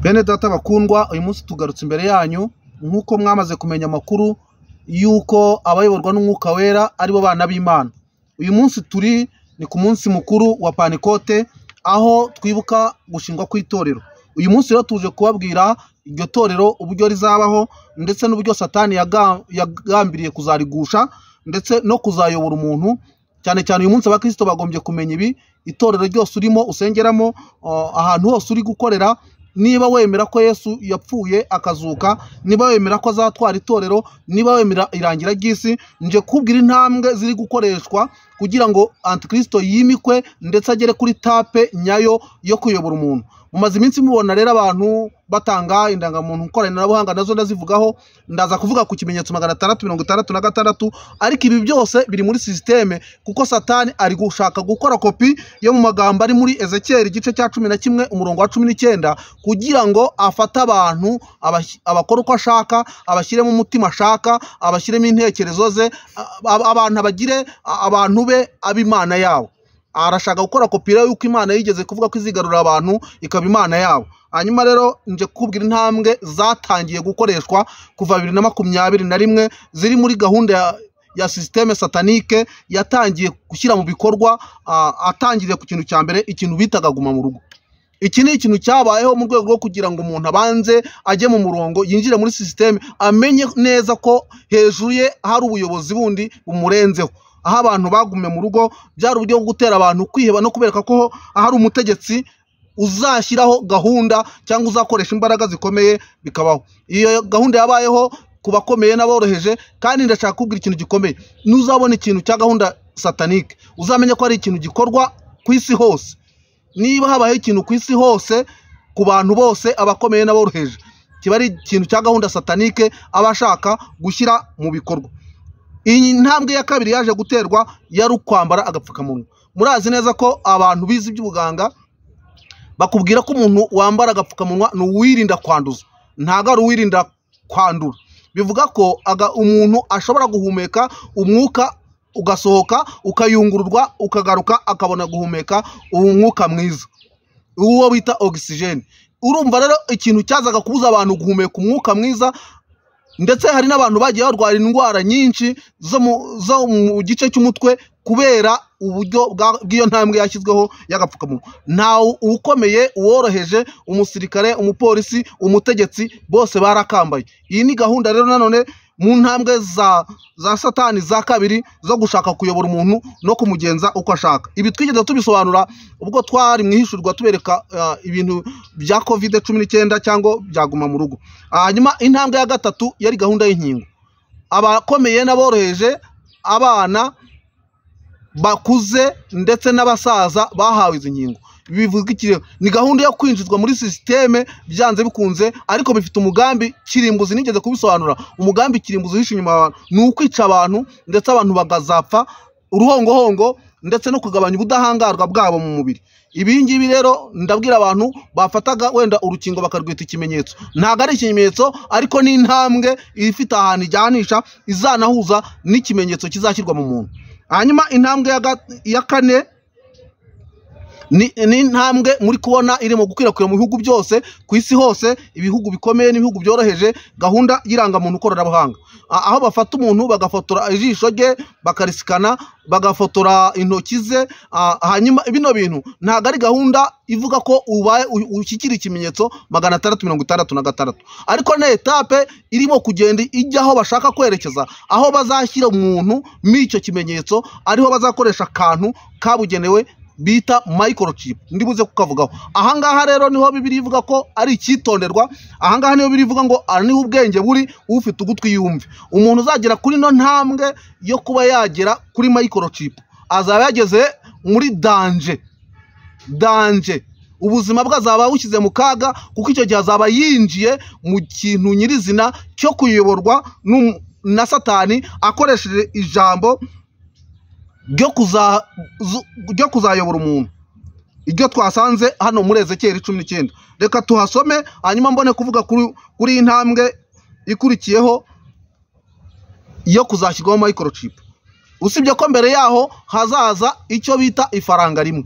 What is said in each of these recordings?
Bene data bakundwa, uyu munsi tugarutse imbere yanyu nkuko mwamaze kumenya amakuru yuko abayoborwa n'umwuka wera aribo bana b'Imana. Uyu munsi turi ni ku munsi mukuru wa Pantekote, aho twibuka gushingwa kw'itorero. Uyu munsi rero tuje kubabwira iryo torero uburyo rizabaho, ndetse n'uburyo Satani yagambiriye kuzarigusha ndetse no kuzayobora umuntu. Cyane cyane uyu munsi abakristo bagombye kumenya ibi: itorero ryose urimo usengeramo, ahantu hose uri gukorera, niba wemera ko Yesu yapfuye akazuka, niba wemera ko azatwara itorero, niba wemera irangira ry'isi, nje kubwira intambwe ziri gukoreshwa kugira ngo Antikristo yimikwe ndetse agere kuri tape nyayo yo kuyobora umuntu. Mumaze iminsi mubona rero abantu batanga indangamuntu nkoranabuhanga, nazo ndazivugaho. Ndaza kuvuga ku kimenyetso 666, ariko ibi byose biri muri systeme, kuko Satani ari gushaka gukora kopi yo mu magambo ari muri Ezekiel igice cya 11 umurongo wa 19, kugira ngo afate abantu abakora uko ashaka, abashyiremo umutima ashaka, abashyiremo intekerezo ze, abantu abagire abantu be ab'Imana yabo. Arashaka gukora kopi y'uko Imana yigeze kuvuga ko izigarura abantu ikaba Imana yabo. Hanyuma rero nje kubwira intambwe zatangiye gukoreshwa kuva 2021 ziri muri gahunda ya systeme satanike yatangiye gushyira mu bikorwa. Atangiriye ku kintu cya mbere, ikintu bitaga guma mu rugo. Iki ni ikintu cyabayeho mu rwego rwo kugira ngo umuntu abanze ajye mu murongo, yinjire muri systeme, amenye neza ko hejuru ye hari ubuyobozi bundi bumurenzeho. Aho abantu bagumye mu rugo, byari uburyo bwo gutera abantu kwiheba no kubereka ko hari umutegetsi uzashyiraho gahunda cyangwa uzakoresha imbaraga zikomeye bikabaho. Iyo gahunda yabayeho ku bakomeye n'aboroheje, kandi ndashaka kubwira ikintu gikomeye: nuzabona ikintu cya gahunda satanike, uzamenye ko ari ikintu gikorwa ku isi hose. Niba habaye ikintu ku isi hose, ku bantu bose, abakomeye n'aboroheje, kiba ari ikintu cya gahunda satanike abashaka gushyira mu bikorwa. Iyi ntambwe ya kabiri yaje guterwa yari kwambara agapfukamunwa. Murazi neza ko abantu bize iby'ubuganga bakubwira ko umuntu wambara agapfukamunwa ni uwirinda kwanduza, ntago ari uwirinda kwandura. Bivuga ko umuntu ashobora guhumeka umwuka ugasohoka, ukayungururwa, ukagaruka akabona guhumeka umwuka mwiza, uwo bita oxygen. Urumva rero ikintu cyazaga kubuza abantu guhumeka umwuka mwiza, ndetse hari n'abantu bagiye barwara indwara nyinshi zo mu gice cy'umutwe kubera uburyo bw'iyo ntambwe yashyizweho y'agapfukamunwa. Nta ukomeye, uworoheje, umusirikare, umupolisi, umutegetsi, bose barakambaye. Iyi ni gahunda rero nanone mu ntambwe za Satani za kabiri zo gushaka kuyobora umuntu no kumugenza uko ashaka. Ibi twigeze tubisobanura ubwo twari mwihishurwa tubereka ibintu bya COVID-19 cyangwa byaguma mu rugo. Hanyuma intambwe ya gatatu yari gahunda y'inkingo. Abakomeye n'aboroheje, abana bakuze ndetse n'abasaza bahawe izi nkingo. Bivuga iki? Ni gahunda yo kwinjizwa muri systeme byanze bikunze, ariko bifite umugambi kirimbuzi. Nigeze kubisobanura umugambi kirimbuzi uhishe inyuma abantu, ni ukwica abantu ndetse abantu bagazapfa uruhongohongo, ndetse no kugabanya ubudahangarwa bwabo mu mubiri. Ibi ngibi rero ndabwira abantu bafataga wenda urukingo bakarwita ikimenyetso. Ntago ari ikimenyetso, ariko ni intambwe ifite ahantu ijyanisha, izanahuza n'ikimenyetso kizashyirwa mu muntu. Hanyuma intambwe ya kane ni intambwe muri kubona irimo gukwirakwira mu bihugu byose ku isi hose, ibihugu bikomeye n'ibihugu byoroheje, gahunda y'irangamuntu koranabuhanga. Aho bafata umuntu bagafotora ijisho rye, bakarisikana, bagafotora intoki ze. Hanyuma bino bintu ntago ari gahunda ivuga ko ubaye ushyikira ikimenyetso 666, ariko na etape irimo kugenda ijya aho bashaka kwerekeza, aho bazashyira umuntu m'icyo kimenyetso, ariho bazakoresha akantu kabugenewe bita microchip. Ndibuze kukavugaho. Ahangaha rero niho Bibiliya ivuga ko ari icyitonderwa. Ahangaha niho Bibiliya ivuga ngo niho ubwenge buri, ufite ugutwi yumve. Umuntu uzagera kuri no ntambwe yo kuba yagera kuri microchip azaba yageze muri danger. Ubuzima bwe azaba bushyize mu kaga, kuko icyo gihe azaba yinjiye mu kintu nyirizina cyo kuyoborwa na Satani, akoresheje ijambo ryo kuzayobora umuntu, iryo twasanze hano muri Ezekiel 19. Reka tuhasome hanyuma mbone kuvuga kuri intambwe ikurikiyeho yo kuzashyirwaho microchip. Usibye ko mbere yaho hazaza icyo bita ifaranga rimwe.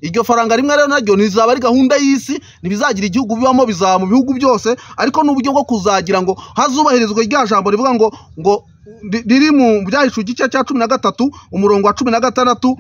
iryo faranga rimwe rero naryo nizaba ari gahunda y'isi nibizagira igihugu bibamo bizaba mu bihugu byose ariko n'uburyo bwo kuzagira ngo hazubahirizwe rya jambo rivuga ngo riri mu byahishu igice cya 13 umurongo wa 16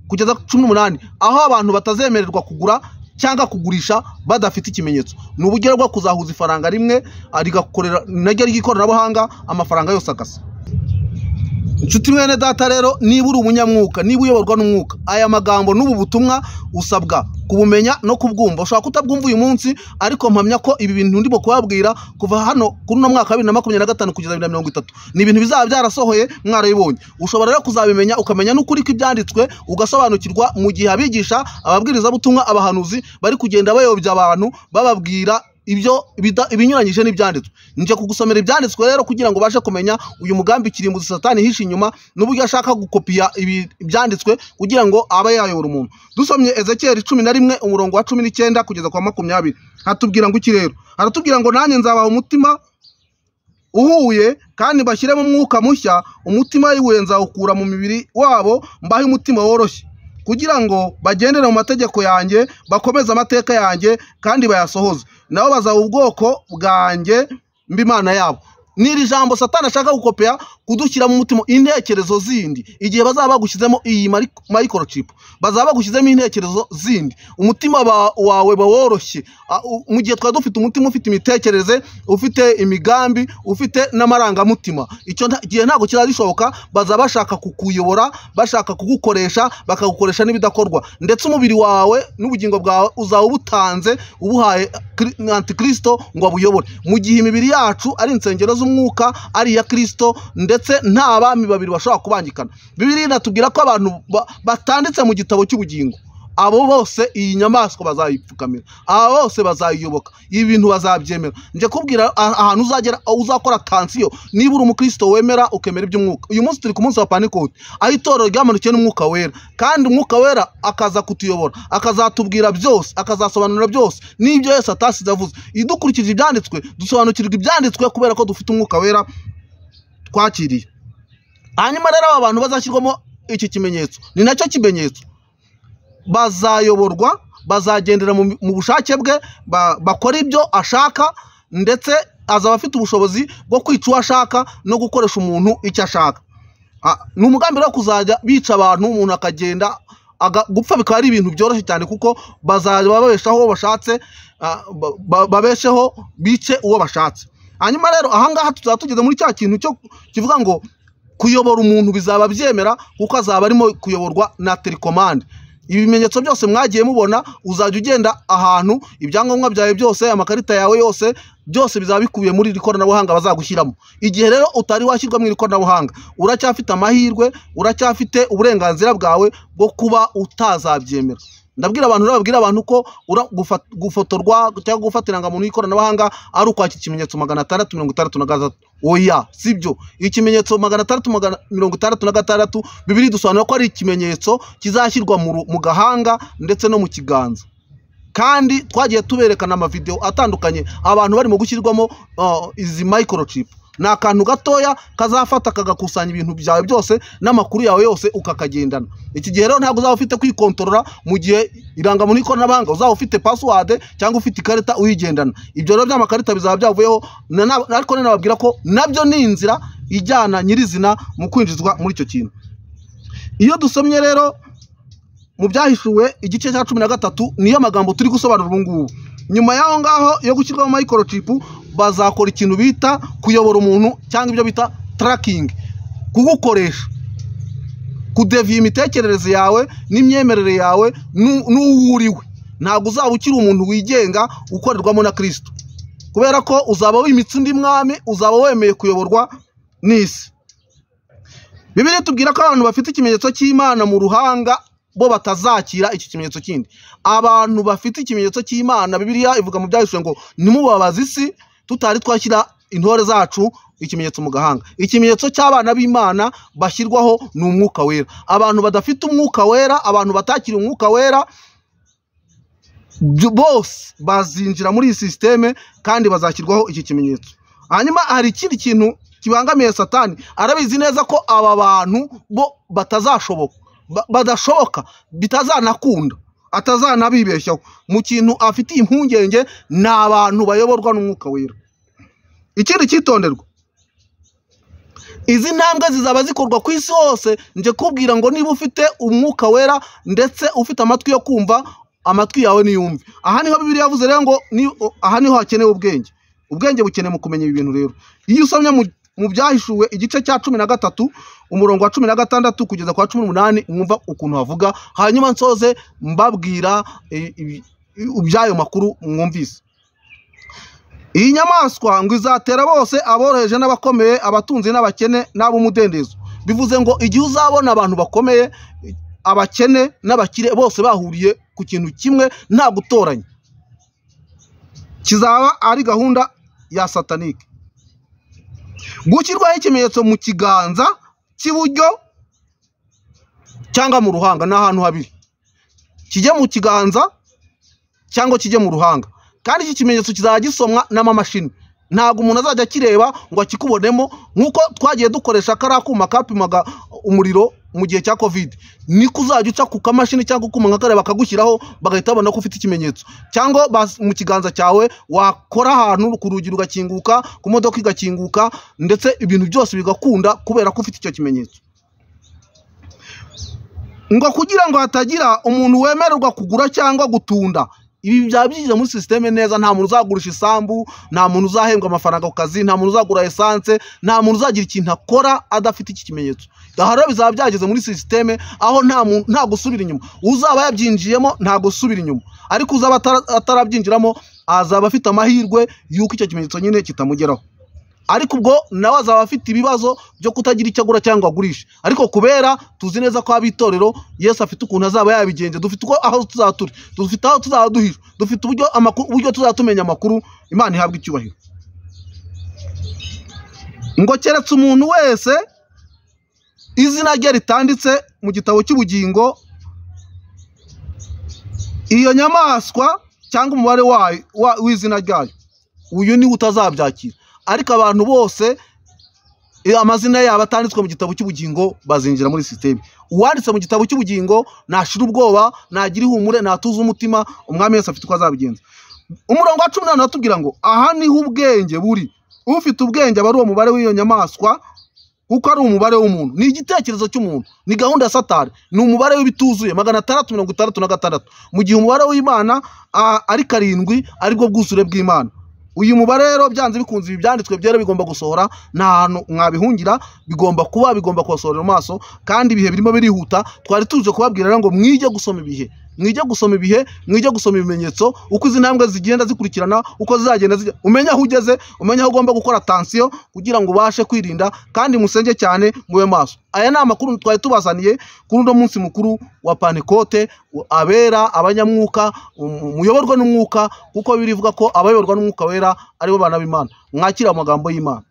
kugeza 18 aho abantu batazemererwa kugura cyangwa kugurisha badafite ikimenyetso n'uburyo bwo kuzahuza ifaranga rimwe arigakorera naryo ry'ikoranabuhanga amafaranga yose agasa. Inshuti mwene data rero niba uri umunyamwuka niba uyoborwa n'umwuka aya magambo n'ubu butumwa usabwa kubumenya no kubwumva. Ushaka kutabwumva uyu munsi ariko mpamya ko ibi bintu ndimo kubabwira kuva hano kuri no mwaka 2025 kugeza 2030 ni ibintu bizaba byarasohoye mwarabibonye. Ushobora rero kuzabimenya ukamenya n'ukuri kw'ibyanditswe ugasobanukirwa mu gihe abigisha ababwiriza butumwa abahanuzi bari kugenda bayobya abantu bababwira ibyo ibinyuranyije n'ibyanditswe. Nje kugusomera ibyanditswe rero kugira ngo bashe kumenya uyu mugambi kirimbuzi Satani hisha inyuma n'uburyo ashaka gukopiya ibyanditswe kugira ngo abe yayobora umuntu. Dusomye Ezekiel 11 umurongo wa 19 kugeza kwa 20 hatubwira ngo iki rero haratubwira ngo nanjye nzabaha umutima uhuye kandi bashyire mu mwuka mushya umutima wiwe nzawukura mu mibiri wabo mbahe umutima woroshye kugira ngo bagendere mu mategeko yanjye bakomeze amateka yanjye kandi bayasohoze nabo bazaba ubwoko bwanjye mbimana yabo. Niri jambo Satani ashaka gukopera kudushyira mu mutima intekerezo zindi igihe bazaba bagushyizemo iyi microchip bazaba bagushyizemo intekerezo zindi umutima wawe baworoshye mu gihe twa dufite umutima ufite imitekerereze ufite imigambi ufite n'amaranga mutima icyo gihe ntago kirazishoboka bazaba bashaka kukuyobora bashaka kugukoresha bakagukoresha nibidakorwa ndetse umubiri wawe n'ubugingo bwawe uzaba butanze ubuhaye Antikristo ngo abuyobore mu gihe imibiri yacu ari insengero z'umwuka ari ya Kristo ndetse nta bami babiri bashobora kubangikana. Bibiliya natubwira ko abantu batanditse mu gitabo cy'ubugingo abo bose iyi nyamaswa bazayipfukamira abo bose bazayiyoboka ibi bintu bazabyemera. Nje kubwira ahantu uzagera uzakora tansiyo niba uri umukristo wemera ukemera iby'umwuka. Uyu munsi turi ku munsi wa Pentecote aho itorero ryamanukiye n'umwuka wera kandi umwuka wera akaza kutuyobora akazatubwira byose akazasobanura byose n'ibyo Yesu atasize avuze. Idukurikije ibyanditswe dusobanukirwa ibyanditswe kubera ko dufite umwuka wera twakiriye. Hanyuma rero aba bantu bazashyirwamo iki kimenyetso ni nacyo kimenyetso bazayoborwa bazagendera mu bushake bwe bakora ibyo ashaka ndetse azaba afite ubushobozi bwo kwica uwo ashaka no gukoresha umuntu icyo ashaka. Ni umugambi rero kuzajya bica abantu umuntu akagenda gupfa bikaba ari ibintu byoroshye cyane kuko bazajya babeshaho uwo bashatse babesheho bice uwo bashatse. Hanyuma rero ahangaha tuzaba tugeze muri cya kintu cyo kivuga ngo kuyobora umuntu bizaba byemera kuko azaba arimo kuyoborwa na telecommande. Ibimenyetso byose mwagiye mubona uzajya ugenda ahantu ibyangombwa byawe byose amakarita yawe yose byose bizaba bikubiye muri ikoranabuhanga bazagushyiramo. Igihe rero utari washyirwa mu ikoranabuhanga uracyafite amahirwe uracyafite uburenganzira bwawe bwo kuba utazabyemera. Ndabwira abantu babwira abantu ko gufotorwa cyangwa gufatiranga mu ikoranabuhanga ari ukwakira ikimenyetso 663 oya sibyo. Ikimenyetso 666 Bibiliya dusobanura ko ari ikimenyetso kizashyirwa mu gahanga ndetse no mu kiganza. Kandi twagiye tuberekana ama video atandukanye abantu barimo gushyirwamo izi microchip. Ni akantu gatoya kazafata kagakusanya ibintu byawe byose n'amakuru yawe yose ukakagendana. Iki gihe rero ntabwo uzaba ufite kwikontorora mu gihe iranga mu ikoranabuhanga uzaba ufite password cyangwa ufite ikarita uyigendana. Ibyo rero by'amakarita bizaba byavuyeho ariko nababwira ko nabyo ni inzira ijyana nyirizina mu kwinjizwa muri icyo kintu. Iyo dusomye rero mu byahishuwe igice cya 13 niyo magambo turi gusobanura ubu ngubu. Nyuma yaho ngaho yo gushyirwa mu microchip bazakora ikintu bita kuyobora umuntu cyangwa ibyo bita tracking kugukoresha kudeviya imitekerereze yawe n'imyemerere yawe n'uwuriwe. Ntabwo uzaba ukiri umuntu wigenga ukorerwamo na Kristo kubera ko uzaba wimitse undi mwami uzaba wemeye kuyoborwa n'isi. Bibiliya tubwira ko abantu bafite ikimenyetso cy'Imana mu ruhanga bo batazakira iki kimenyetso kindi. Abantu bafite ikimenyetso cy'Imana Bibiliya ivuga mu byahishuwe ngo nimubabaza isi tutari twashyira intore zacu ikimenyetso mu gahanga. Ikimenyetso cy'abana b'Imana bashyirwaho ni umwuka wera. Abantu badafite umwuka wera abantu batakira umwuka wera bose bazinjira muri iyi systeme kandi bazashyirwaho iki kimenyetso. Hanyuma hari ikindi kintu kibangamiye Satani arabizi neza ko aba bantu bo batazashoboka badashoboka bitazanakunda atazanabibeshyaho mu kintu afitiye impungenge n'abantu bayoborwa n'umwuka wera. Ikindi cyitonderwa, izi ntambwe zizaba zikorwa ku isi hose. Nje kubwira ngo niba ufite umwuka wera ndetse ufite amatwi yo kumva, amatwi yawe niyumve. Aha niho Bibiliya yavuze rero ngo aha niho hakenewe ubwenge. Ubwenge bukeneye mu kumenya ibi bintu rero. Iyo usomye mu Byahishuwe igice cya 13 umurongo wa 16 kugeza kwa 18 mwumva ukuntu havuga, hanyuma nsoze mbabwira ibyayo makuru mwumvise. Iyi nyamaswa ngo izatera bose, aboroheje n'abakomeye, abatunzi n'abakene n'ab'umudendezo. Bivuze ngo igihe uzabona abantu bakomeye, abakene n'abakire bose bahuriye ku kintu kimwe nta gutoranya, kizaba ari gahunda ya satanike. Gushyirwaho ikimenyetso mu kiganza cy'iburyo cyangwa mu ruhanga n'ahantu habiri, kijye mu kiganza cyangwa kijye mu ruhanga. Kandi iki kimenyetso kizajya gisomwa n'amamashini, ntabwo umuntu azajya kireba ngo akikubonemo nk'uko twagiye dukoresha kariya kuma kapimaga umuriro mu gihe cya covid. Niko uzajya uca ku kamashini cyangwa kuma nka kare bakagushyiraho bagahita babona ko ufite ikimenyetso. Cyangwa mu kiganza cyawe wakora ahantu ku rugi rugakinguka, ku modoka igakinguka, ndetse ibintu byose bigakunda kubera ko ufite icyo kimenyetso. Ngo kugira ngo hatagira umuntu wemererwa kugura cyangwa gutunda. Ibi byabyize muri systeme neza. Nta muntu uzagurisha isambu, nta muntu uzahembwa amafaranga ku kazi, nta muntu uzagura essence, nta muntu uzagira ikintu akora adafite iki kimenyetso. Aha rero bizaba byageze muri systeme aho nta gusubira inyuma. Uzaba yabyinjiyemo nta gusubira inyuma, ariko uzaba atarabyinjiramo azaba afite amahirwe yuko icyo kimenyetso nyine kitamugeraho. Ariko ubwo nawe azaba afite ibibazo byo kutagira icyo agura cyangwa agurisha. Ariko kubera tuzi neza ko abitorero Yesu afite ukuntu azaba yabigenje, dufite uko aho tuzaturi, dufite aho tuzaduhira, dufite uburyo tuzatumenya amakuru. Imana ihabwa icyubahiro. Ngo keretse umuntu wese izina rye ritanditse mu gitabo cy'ubugingo, iyo nyamaswa cyangwa umubare w'izina ryayo, uyu ni utazabyakira. Ariko abantu bose amazina yabo atanditswe mu gitabo cy'ubugingo bazinjira muri systeme. Uwanditse mu gitabo cy'ubugingo nashira ubwoba, nagira ihumure, natuza umutima. Umwami Yesu afite uko azabigenza. Umurongo wa 18 atubwira ngo aha niho ubwenge buri. Ufite ubwenge aba ari uwo mubare w'iyo nyamaswa, kuko ari umubare w'umuntu. Ni igitekerezo cy'umuntu, ni gahunda ya Satani, ni umubare w'ibituzuye 666, mu gihe umubare w'Imana ari 7 aribwo bwuzure bw'Imana. Uyu mubare rero byanze bikunze ibi byanditswe byera bigomba gusohora, nta hantu mwabihungira, bigomba kubasohorera mu maso. Kandi ibihe birimo birihuta. Twari tuje kubabwira rero ngo mwige gusoma ibihe, mwige gusoma ibimenyetso, uko izi ntambwe zigenda zikurikirana, uko zizagenda umenya aho ugeze, umenya aho ugomba gukora attention kugira ngo ubashe kwirinda. Kandi musenge cyane, mube maso. Aya ni amakuru twari tubazaniye kuri uno munsi mukuru wa Pentecote. Abera, abanyamwuka, muyoborwa n'umwuka, kuko birivuga ko abayoborwa n'umwuka wera aribo bana b'Imana. Mwakira amagambo y'Imana.